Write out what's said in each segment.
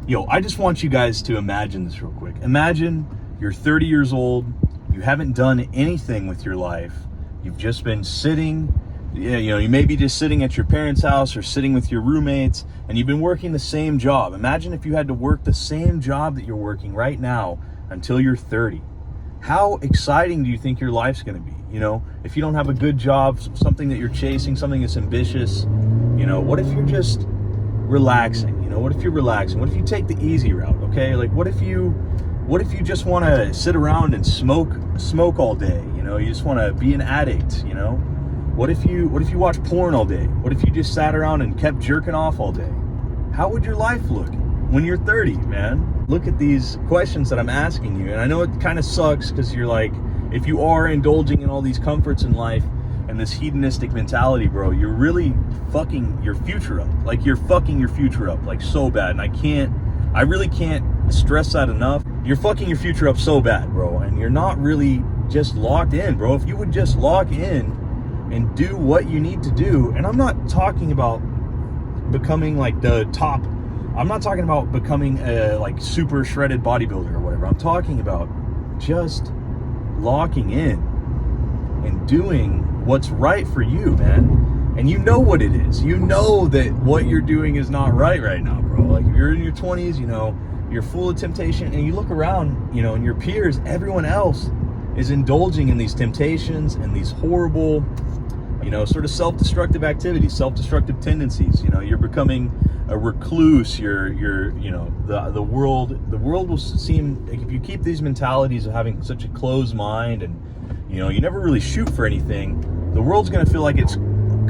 Yo, I just want you guys to imagine this real quick. Imagine you're 30 years old, you haven't done anything with your life, you've just been sitting, you may be just sitting at your parents' house or sitting with your roommates, and you've been working the same job. Imagine if you had to work the same job that you're working right now until you're 30. How exciting do you think your life's gonna be? If you don't have a good job, something that you're chasing, something that's ambitious, what if you're just relaxing? What if you're relaxing? What if you take the easy route? Okay, like what if you just want to sit around and smoke all day? You just want to be an addict. What if you watch porn all day? What if you just sat around and kept jerking off all day? How would your life look when you're 30, man? Look at these questions that I'm asking you, and I know it kind of sucks because you're like, if you are indulging in all these comforts in life and this hedonistic mentality, bro, you're really fucking your future up. Like, you're fucking your future up, like, so bad. And I really can't stress that enough. You're fucking your future up so bad, bro, and you're not really just locked in, bro. If you would just lock in and do what you need to do, and I'm not talking about becoming like the top, I'm not talking about becoming a like super shredded bodybuilder or whatever. I'm talking about just locking in and doing what's right for you, man. And you know what it is. You know that what you're doing is not right now, bro. Like, if you're in your 20s, you're full of temptation, and you look around, and your peers, everyone else is indulging in these temptations and these horrible, sort of self-destructive activities, self-destructive tendencies. You're becoming a recluse. The world will seem like, if you keep these mentalities of having such a closed mind, and you never really shoot for anything, the world's going to feel like it's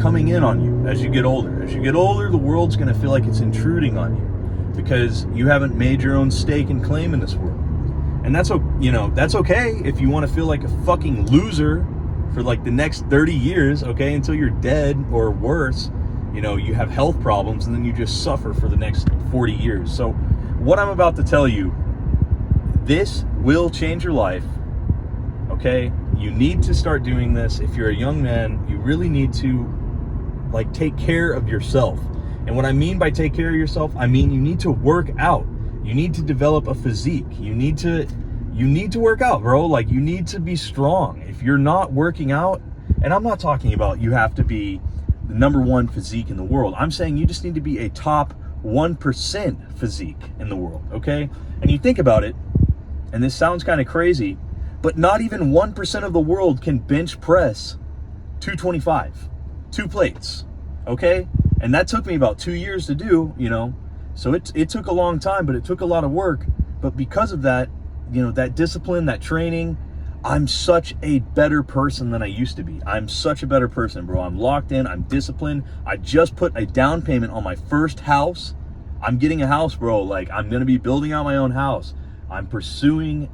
coming in on you as you get older. As you get older, the world's going to feel like it's intruding on you because you haven't made your own stake and claim in this world. And that's okay if you want to feel like a fucking loser for like the next 30 years, okay, until you're dead or worse. You have health problems, and then you just suffer for the next 40 years. So what I'm about to tell you, this will change your life, okay? You need to start doing this. If you're a young man, you really need to like take care of yourself. And what I mean by take care of yourself, I mean you need to work out. You need to develop a physique. You need to work out, bro. Like, you need to be strong. If you're not working out, and I'm not talking about you have to be the number one physique in the world. I'm saying you just need to be a top 1% physique in the world, okay? And you think about it, and this sounds kind of crazy, but not even 1% of the world can bench press 225, 2 plates, okay? And that took me about 2 years to do, so it took a long time, but it took a lot of work. But because of that, that discipline, that training, I'm such a better person than I used to be. I'm such a better person, bro. I'm locked in, I'm disciplined. I just put a down payment on my first house. I'm getting a house, bro. Like, I'm gonna be building out my own house. I'm pursuing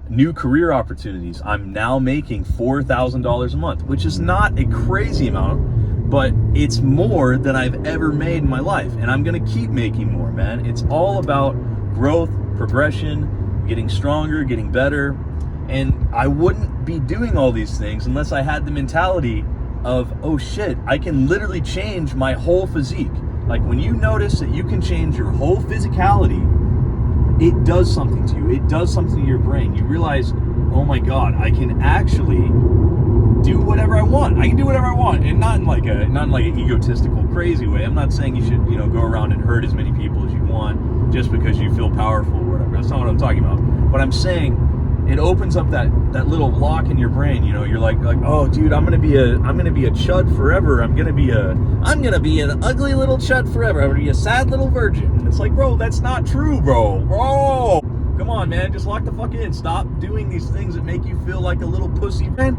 new career opportunities. I'm now making $4,000 a month, which is not a crazy amount, but it's more than I've ever made in my life. And I'm gonna keep making more, man. It's all about growth, progression, getting stronger, getting better. And I wouldn't be doing all these things unless I had the mentality of, oh shit, I can literally change my whole physique. Like, when you notice that you can change your whole physicality, it does something to you. It does something to your brain. You realize, oh my God, I can actually do whatever I want. I can do whatever I want, and not in like an egotistical, crazy way. I'm not saying you should, go around and hurt as many people as you want just because you feel powerful or whatever. That's not what I'm talking about. But I'm saying it opens up that little lock in your brain. You're like, oh dude, I'm gonna be a chud forever. I'm gonna be an ugly little chud forever. I'm gonna be a sad little virgin. And it's like, bro, that's not true, bro. Come on, man, just lock the fuck in. Stop doing these things that make you feel like a little pussy, man.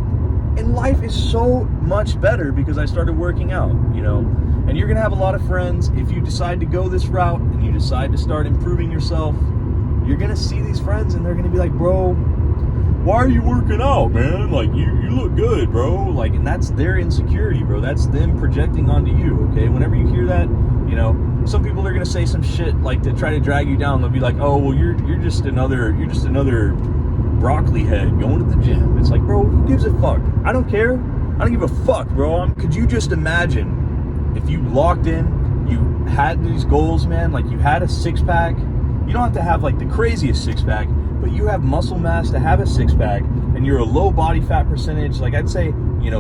And life is so much better because I started working out, and you're gonna have a lot of friends. If you decide to go this route and you decide to start improving yourself, you're gonna see these friends and they're gonna be like, bro, why are you working out, man? Like, you look good, bro. Like, and that's their insecurity, bro. That's them projecting onto you, okay? Whenever you hear that, some people are gonna say some shit like to try to drag you down. They'll be like, oh, well, you're just another broccoli head going to the gym. It's like, bro, who gives a fuck? I don't care. I don't give a fuck, bro. Could you just imagine if you locked in, you had these goals, man, like you had a six-pack, You don't have to have like the craziest six-pack, but you have muscle mass to have a six-pack, and you're a low body fat percentage. Like I'd say,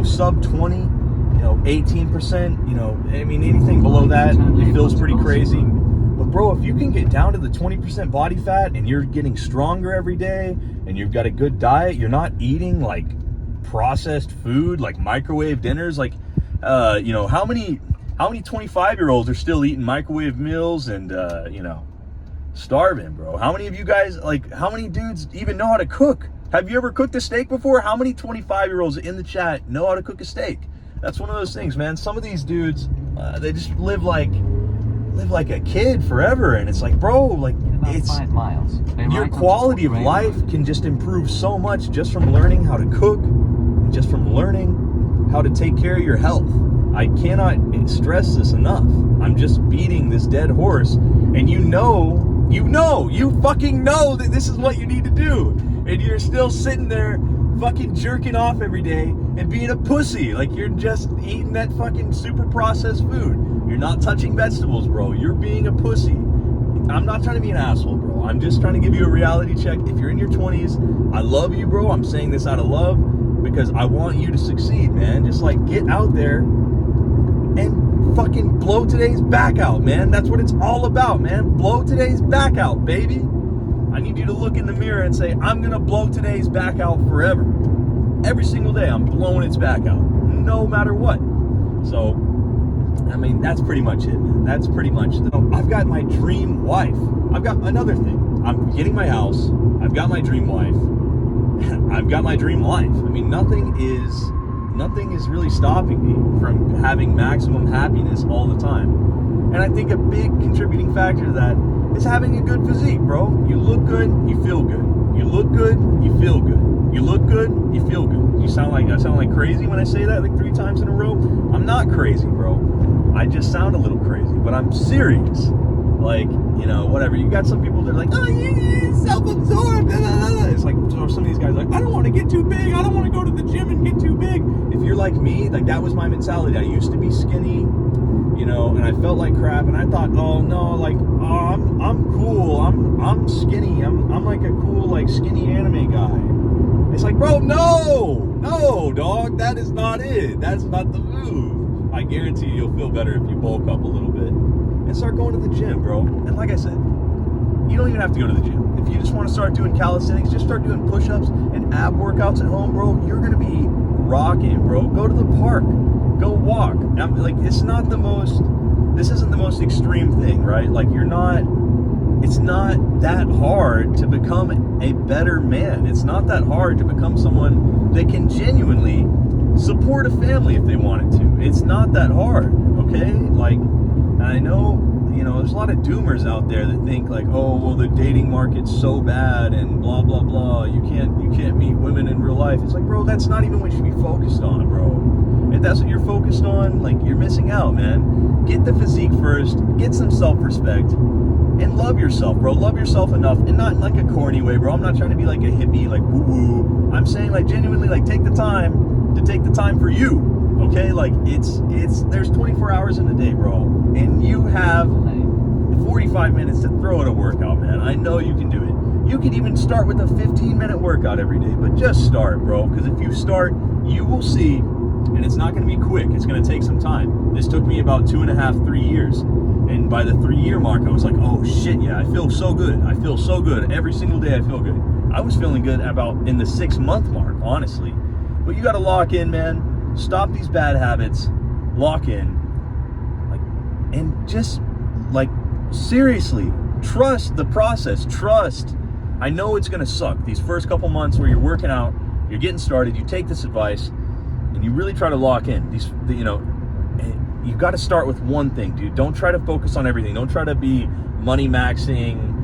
sub 20, 18%, I mean, anything below that, it feels pretty crazy. But bro, if you can get down to the 20% body fat and you're getting stronger every day and you've got a good diet, you're not eating like processed food, like microwave dinners, like, how many 25-year-olds are still eating microwave meals and, starving, bro? How many of you guys, like, how many dudes even know how to cook? Have you ever cooked a steak before? How many 25-year-olds in the chat know how to cook a steak? That's one of those things, man. Some of these dudes, they just live like a kid forever, and it's like, bro, like, it's 5 miles. Your quality of life can just improve so much just from learning how to cook, and just from learning how to take care of your health. I cannot stress this enough. I'm just beating this dead horse, and you fucking know that this is what you need to do, and you're still sitting there fucking jerking off every day and being a pussy. Like, you're just eating that fucking super processed food. You're not touching vegetables, bro. You're being a pussy. I'm not trying to be an asshole, bro. I'm just trying to give you a reality check. If you're in your 20s, I love you, bro. I'm saying this out of love because I want you to succeed, man. Just like get out there and fucking blow today's back out, man. That's what it's all about, man. Blow today's back out, baby. I need you to look in the mirror and say, I'm gonna blow today's back out forever. Every single day, I'm blowing its back out, no matter what. So, I mean, that's pretty much it, man. That's pretty much it. I've got my dream wife. I've got another thing. I'm getting my house. I've got my dream wife. I've got my dream life. I mean, nothing is really stopping me from having maximum happiness all the time. And I think a big contributing factor to that is having a good physique, bro. You look good, you feel good. You look good, you feel good. You look good, you feel good. I sound like crazy when I say that like 3 times in a row? I'm not crazy, bro. I just sound a little crazy, but I'm serious. Like, whatever. You got some people that are like, oh, you're self-absorbed. Blah, blah, blah. It's like, so some of these guys are like, I don't want to get too big. I don't want to go to the gym and get too big. If you're like me, like that was my mentality. I used to be skinny, and I felt like crap. And I thought, oh no, like, oh, I'm cool. I'm skinny. I'm like a cool, like skinny anime guy. It's like, bro, no, dog. That is not it. That's not the move. I guarantee you'll feel better if you bulk up a little bit and start going to the gym, bro. And like I said, you don't even have to go to the gym. If you just want to start doing calisthenics, just start doing push-ups and ab workouts at home, bro. You're gonna be rocking, bro. Go to the park, go walk. I'm, like, this isn't the most extreme thing, right? Like, it's not that hard to become a better man. It's not that hard to become someone that can genuinely support a family if they wanted to. It's not that hard, okay? Like, I know, there's a lot of doomers out there that think like, oh, well, the dating market's so bad and blah, blah, blah. You can't meet women in real life. It's like, bro, that's not even what you should be focused on, bro. If that's what you're focused on, like, you're missing out, man. Get the physique first, get some self-respect, and love yourself, bro. Love yourself enough, and not in like a corny way, bro. I'm not trying to be like a hippie, like woo-woo. I'm saying like genuinely, like, take the time for you. Okay, like there's 24 hours in the day, bro, and you have 45 minutes to throw at a workout, man. I know you can do it. You can even start with a 15-minute workout every day, but just start, bro, because if you start, you will see, and it's not going to be quick. It's going to take some time. This took me about 2.5, 3 years, and by the 3-year mark, I was like, oh shit, yeah, I feel so good. I feel so good. Every single day I feel good. I was feeling good about in the 6-month mark, honestly. But you got to lock in, man. Stop these bad habits, lock in, like, and just, like, seriously, trust the process. Trust. I know it's gonna suck these first couple months where you're working out, you're getting started, you take this advice, and you really try to lock in. You've got to start with one thing, dude. Don't try to focus on everything. Don't try to be money maxing,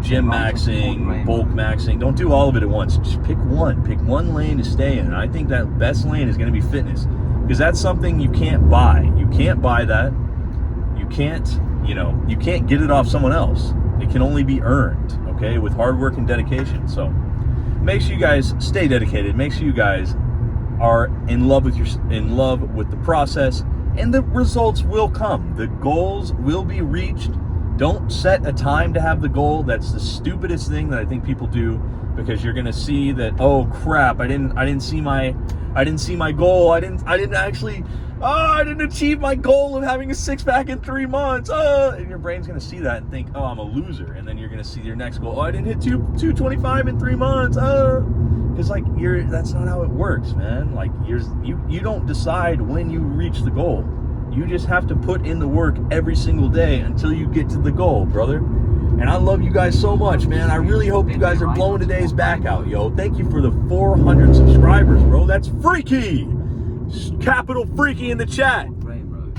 gym maxing, bulk maxing. Don't do all of it at once. Just pick one lane to stay in. And I think that best lane is going to be fitness, because that's something you can't buy. You can't buy that. You can't get it off someone else. It can only be earned, okay, with hard work and dedication. So make sure you guys stay dedicated. Make sure you guys are in love with the process, and the results will come. The goals will be reached. Don't set a time to have the goal. That's the stupidest thing that I think people do, because you're gonna see that, oh crap, I didn't see my goal. I didn't achieve my goal of having a six-pack in 3 months. And your brain's gonna see that and think, oh, I'm a loser. And then you're gonna see your next goal. Oh, I didn't hit 225 in 3 months. Because like that's not how it works, man. Like you don't decide when you reach the goal. You just have to put in the work every single day until you get to the goal, brother. And I love you guys so much, man. I really hope you guys are blowing today's back out, yo. Thank you for the 400 subscribers, bro. That's freaky. Capital freaky in the chat. Right, bro.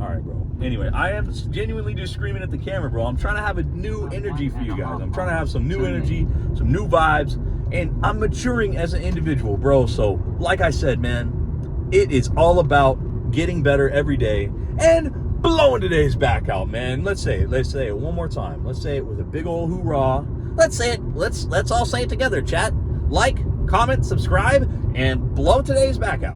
All right, bro. Anyway, I am genuinely just screaming at the camera, bro. I'm trying to have a new energy for you guys. I'm trying to have some new energy, some new vibes, and I'm maturing as an individual, bro. So, like I said, man, it is all about getting better every day and blowing today's back out, man. Let's say it one more time. Let's say it with a big old hoorah. Let's say it. Let's all say it together, chat. Like, comment, subscribe, and blow today's back out.